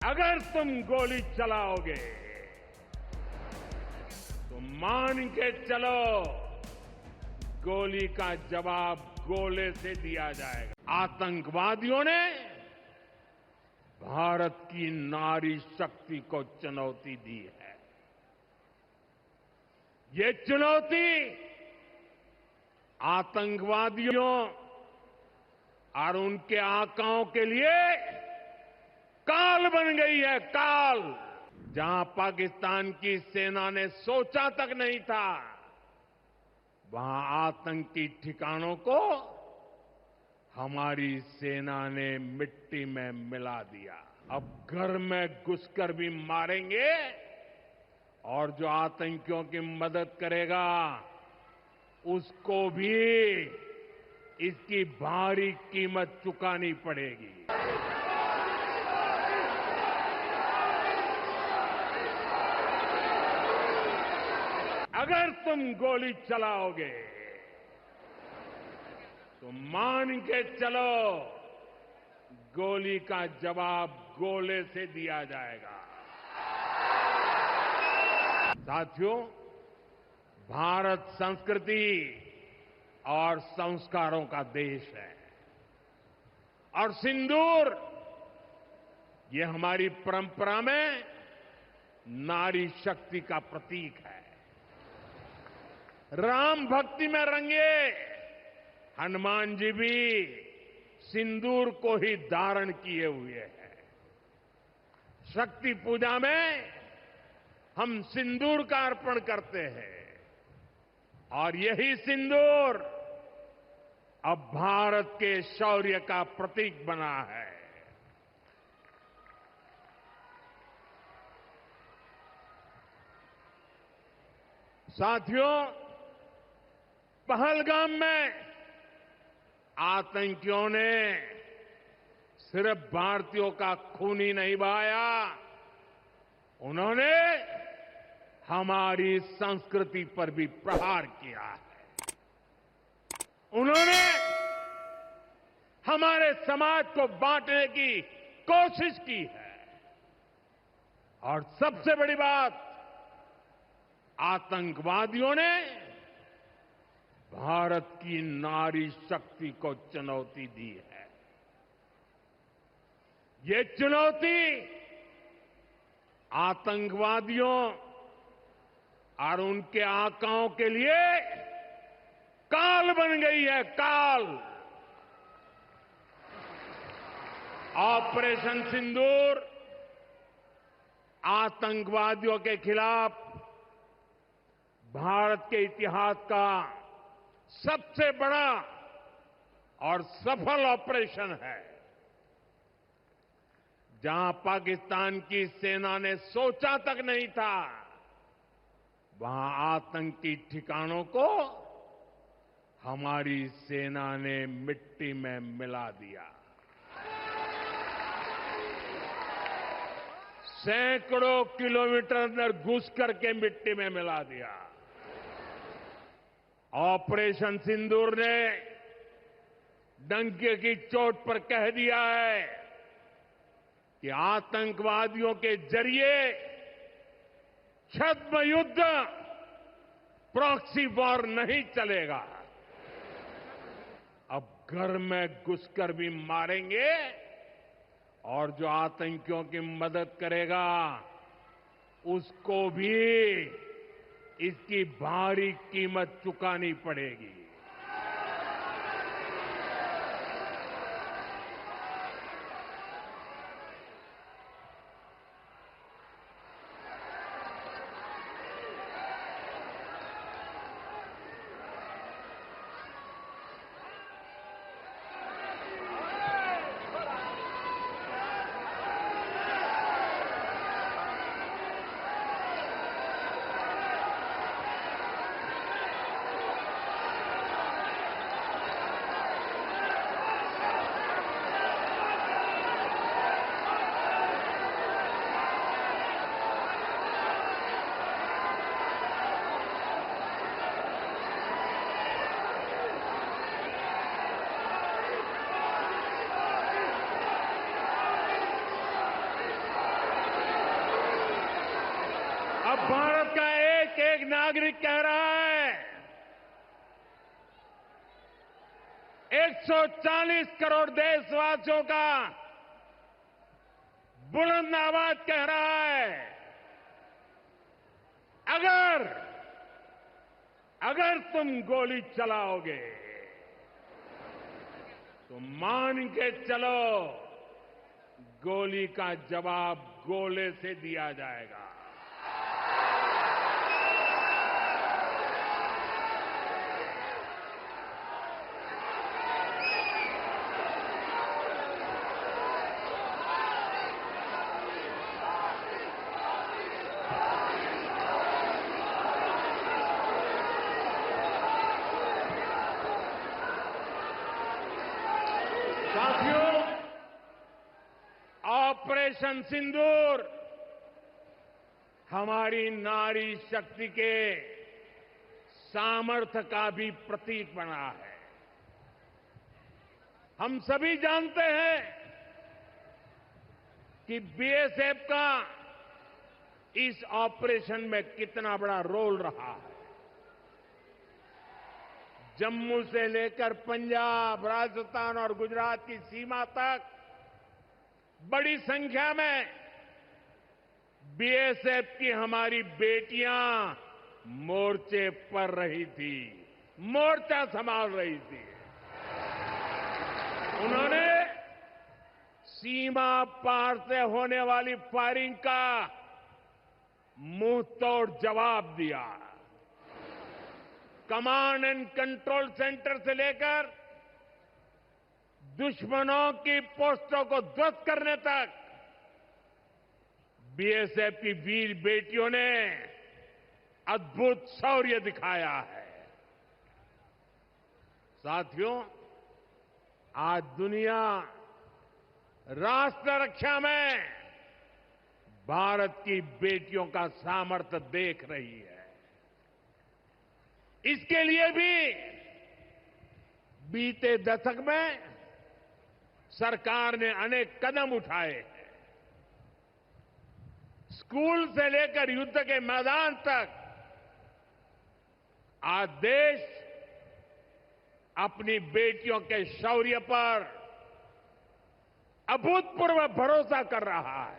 अगर तुम गोली चलाओगे तो मान के चलो गोली का जवाब गोले से दिया जाएगा। आतंकवादियों ने भारत की नारी शक्ति को चुनौती दी है। ये चुनौती आतंकवादियों और उनके आकाओं के लिए काल बन गई है, काल। जहां पाकिस्तान की सेना ने सोचा तक नहीं था, वहां आतंकी ठिकानों को हमारी सेना ने मिट्टी में मिला दिया। अब घर में घुसकर भी मारेंगे और जो आतंकियों की मदद करेगा उसको भी इसकी भारी कीमत चुकानी पड़ेगी। अगर तुम गोली चलाओगे तो मान के चलो गोली का जवाब गोले से दिया जाएगा। साथियों, भारत संस्कृति और संस्कारों का देश है और सिंदूर ये हमारी परंपरा में नारी शक्ति का प्रतीक है। राम भक्ति में रंगे हनुमान जी भी सिंदूर को ही धारण किए हुए हैं। शक्ति पूजा में हम सिंदूर का अर्पण करते हैं और यही सिंदूर अब भारत के शौर्य का प्रतीक बना है। साथियों, पहलगाम में आतंकियों ने सिर्फ भारतीयों का खून ही नहीं बहाया, उन्होंने हमारी संस्कृति पर भी प्रहार किया है। उन्होंने हमारे समाज को बांटने की कोशिश की है और सबसे बड़ी बात, आतंकवादियों ने भारत की नारी शक्ति को चुनौती दी है। ये चुनौती आतंकवादियों और उनके आकाओं के लिए काल बन गई है, काल। ऑपरेशन सिंदूर आतंकवादियों के खिलाफ भारत के इतिहास का सबसे बड़ा और सफल ऑपरेशन है। जहां पाकिस्तान की सेना ने सोचा तक नहीं था, वहां आतंकी ठिकानों को हमारी सेना ने मिट्टी में मिला दिया। सैकड़ों किलोमीटर अंदर घुस करके मिट्टी में मिला दिया। ऑपरेशन सिंदूर ने डंके की चोट पर कह दिया है कि आतंकवादियों के जरिए छद्म युद्ध, प्रॉक्सी वॉर नहीं चलेगा। अब घर में घुसकर भी मारेंगे और जो आतंकियों की मदद करेगा उसको भी इसकी भारी कीमत चुकानी पड़ेगी। नागरिक कह रहा है, 140 करोड़ देशवासियों का बुलंद आवाज कह रहा है, अगर तुम गोली चलाओगे तो मान के चलो, गोली का जवाब गोले से दिया जाएगा। साथियों, ऑपरेशन सिंदूर हमारी नारी शक्ति के सामर्थ्य का भी प्रतीक बना है। हम सभी जानते हैं कि बीएसएफ का इस ऑपरेशन में कितना बड़ा रोल रहा है। जम्मू से लेकर पंजाब, राजस्थान और गुजरात की सीमा तक बड़ी संख्या में बीएसएफ की हमारी बेटियां मोर्चे पर रही थी, मोर्चा संभाल रही थी। उन्होंने सीमा पार से होने वाली फायरिंग का मुंह तोड़ जवाब दिया। कमांड एंड कंट्रोल सेंटर से लेकर दुश्मनों की पोस्टों को ध्वस्त करने तक बीएसएफ की वीर बेटियों ने अद्भुत शौर्य दिखाया है। साथियों, आज दुनिया राष्ट्र रक्षा में भारत की बेटियों का सामर्थ्य देख रही है। इसके लिए भी बीते दशक में सरकार ने अनेक कदम उठाए हैं। स्कूल से लेकर युद्ध के मैदान तक आज देश अपनी बेटियों के शौर्य पर अभूतपूर्व भरोसा कर रहा है।